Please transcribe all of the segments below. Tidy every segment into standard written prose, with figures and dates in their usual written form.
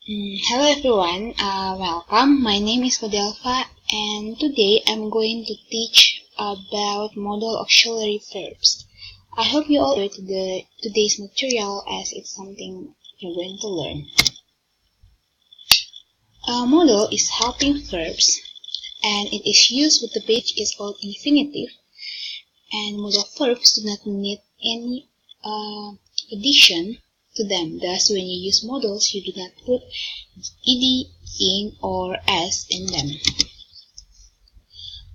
Hello everyone, welcome. My name is Modal, and today I'm going to teach about modal auxiliary verbs. I hope you all enjoyed today's material as it's something you're going to learn. Modal is helping verbs, and it is used with the base is called infinitive, and modal verbs do not need any addition to them. Thus, when you use modals, you do not put ed, in, or s in them.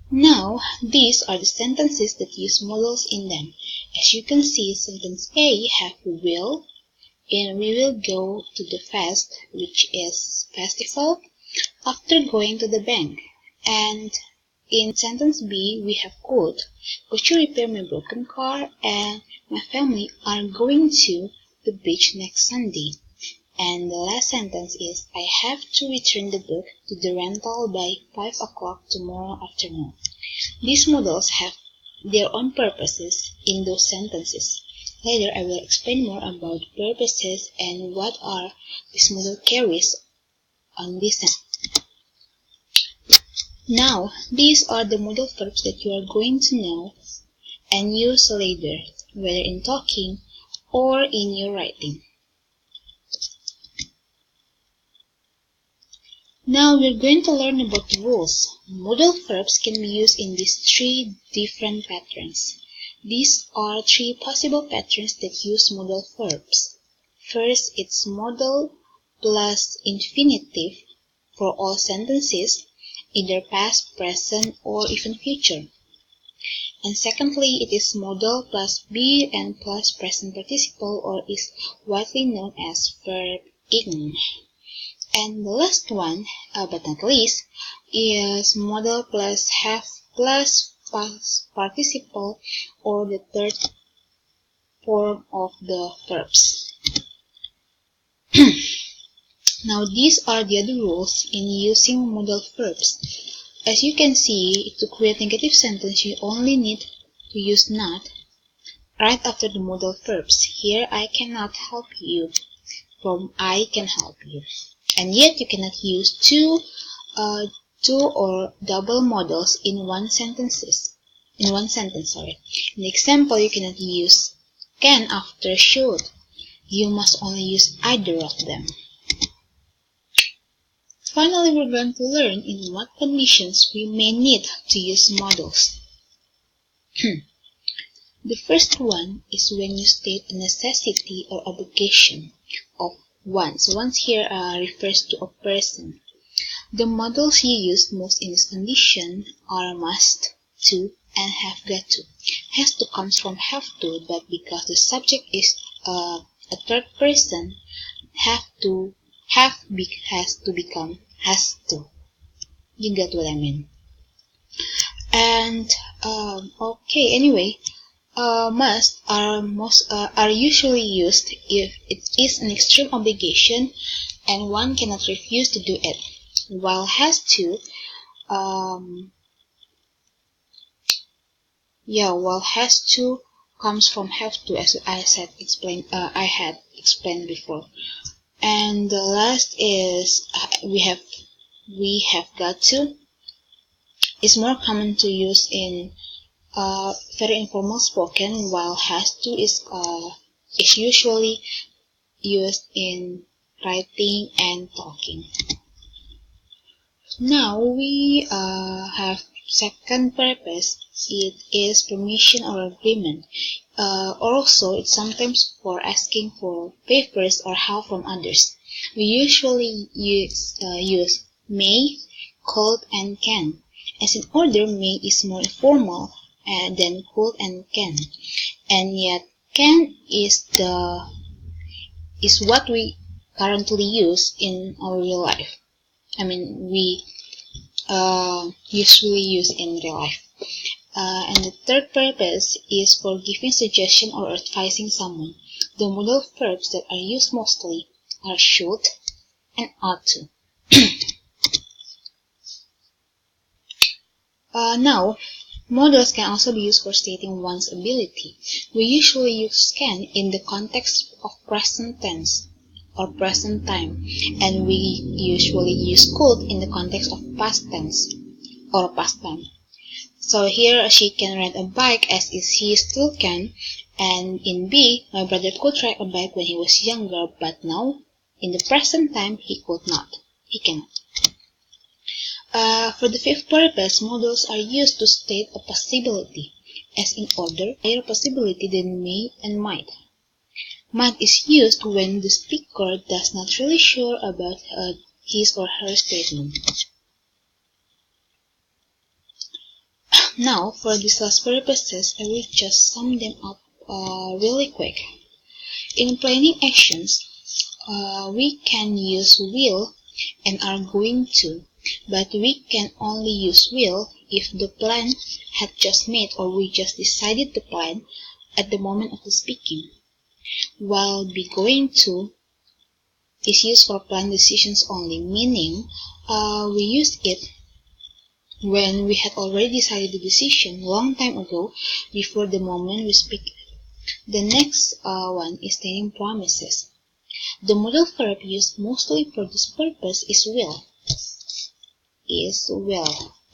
Now, these are the sentences that use modals in them. As you can see, sentence A have will, and we will go to the fest, which is festival, after going to the bank. And in sentence B, we have could you repair my broken car, and my family are going to the beach next Sunday. And the last sentence is, I have to return the book to the rental by 5 o'clock tomorrow afternoon. These modals have their own purposes in those sentences. Later, I will explain more about purposes and what are this modal carries on this sentence. Now, these are the modal verbs that you are going to know and use later, whether in talking or in your writing. Now we're going to learn about the rules. Modal verbs can be used in these three different patterns. These are three possible patterns that use modal verbs. First, it's modal plus infinitive for all sentences, either past, present, or even future. And secondly, it is modal plus be and plus present participle, or is widely known as verb ing. And the last one, but not least, is modal plus have plus past participle, or the third form of the verbs. Now these are the other rules in using modal verbs. As you can see, to create negative sentence, you only need to use not right after the modal verbs. Here, I cannot help you from I can help you. And yet, you cannot use two or double modals in one sentence. In the example, you cannot use can after should. You must only use either of them. Finally, we're going to learn in what conditions we may need to use modals. The first one is when you state a necessity or obligation of one. So once here refers to a person. The modals you use most in this condition are must, to, and have got to. Has to comes from have to, but because the subject is a third person, has to become has to. You get what I mean? And okay, anyway, must are usually used if it is an extreme obligation and one cannot refuse to do it, while has to comes from have to, as I had explained before. And the last is we have got to. Is more common to use in very informal spoken, while has to is usually used in writing and talking. Now we have second purpose. It is permission or agreement. Also, it's sometimes for asking for favors or help from others. We usually use may, could, and can. As in order, may is more informal than could and can, and yet can is what we currently use in our real life. I mean, we usually use in real life. And the third purpose is for giving suggestion or advising someone. The modal verbs that are used mostly are should and ought to. Now, modals can also be used for stating one's ability. We usually use can in the context of present tense. or present time, and we usually use could in the context of past tense or past time. So here she can ride a bike as if he still can, and in B, my brother could ride a bike when he was younger, but now in the present time he could not. He cannot. For the fifth purpose, modals are used to state a possibility, as in order, higher possibility than may and might. Might is used when the speaker does not really sure about his or her statement. Now, for these last purposes, I will just sum them up really quick. In planning actions, we can use will and are going to, but we can only use will if the plan had just made or we just decided to plan at the moment of the speaking, while be going to is used for planned decisions only, meaning we use it when we had already decided the decision long time ago before the moment we speak. The next one is stating promises. The modal verb used mostly for this purpose is will.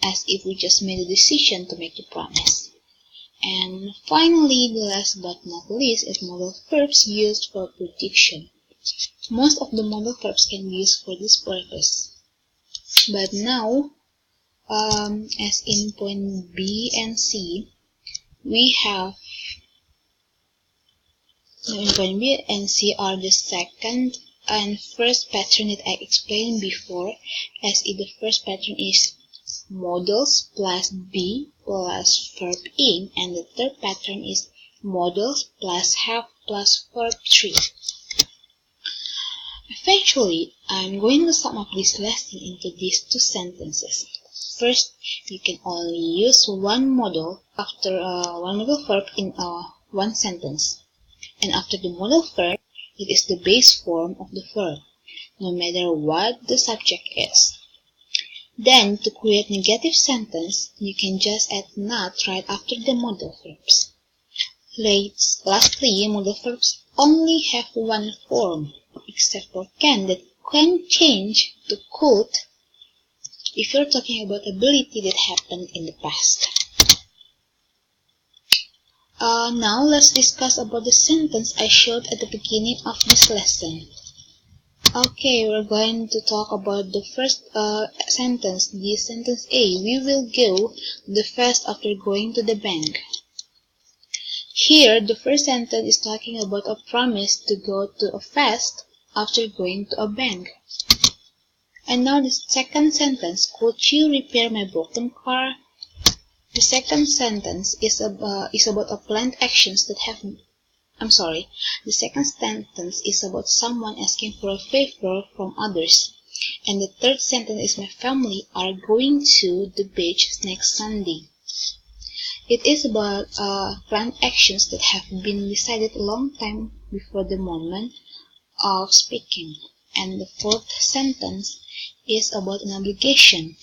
As if we just made a decision to make the promise. And finally, the last but not least is modal verbs used for prediction. Most of the modal verbs can be used for this purpose. But now, as in point B and C, we have in point B and C are the second and first pattern that I explained before, as if the first pattern is modals plus be plus verb in, and the third pattern is modals plus have plus verb 3. Eventually, I'm going to sum up this lesson into these two sentences. First, you can only use one modal after one modal verb in one sentence. And after the modal verb, it is the base form of the verb, no matter what the subject is. Then, to create negative sentence, you can just add not right after the modal verbs. Lastly, modal verbs only have one form, except for can, that can change to could if you're talking about ability that happened in the past. Now let's discuss about the sentence I showed at the beginning of this lesson. Okay, we're going to talk about the first sentence, the sentence A. We will go to the fest after going to the bank. Here, the first sentence is talking about a promise to go to a fest after going to a bank. And now the second sentence, could you repair my broken car? The second sentence is about a planned actions that have... The second sentence is about someone asking for a favor from others. And the third sentence is my family are going to the beach next Sunday. It is about planned actions that have been decided a long time before the moment of speaking. And the fourth sentence is about an obligation.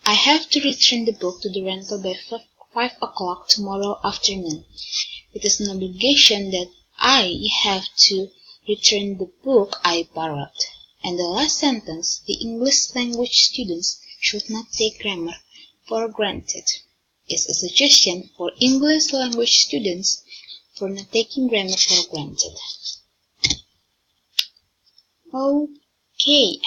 I have to return the book to the rental by 5 o'clock tomorrow afternoon. It is an obligation that I have to return the book I borrowed. And the last sentence, the English language students should not take grammar for granted, is a suggestion for English language students for not taking grammar for granted. Okay.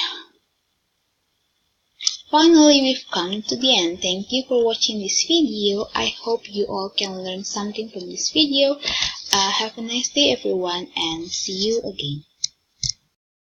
Finally, we've come to the end. Thank you for watching this video. I hope you all can learn something from this video. Have a nice day, everyone, and see you again.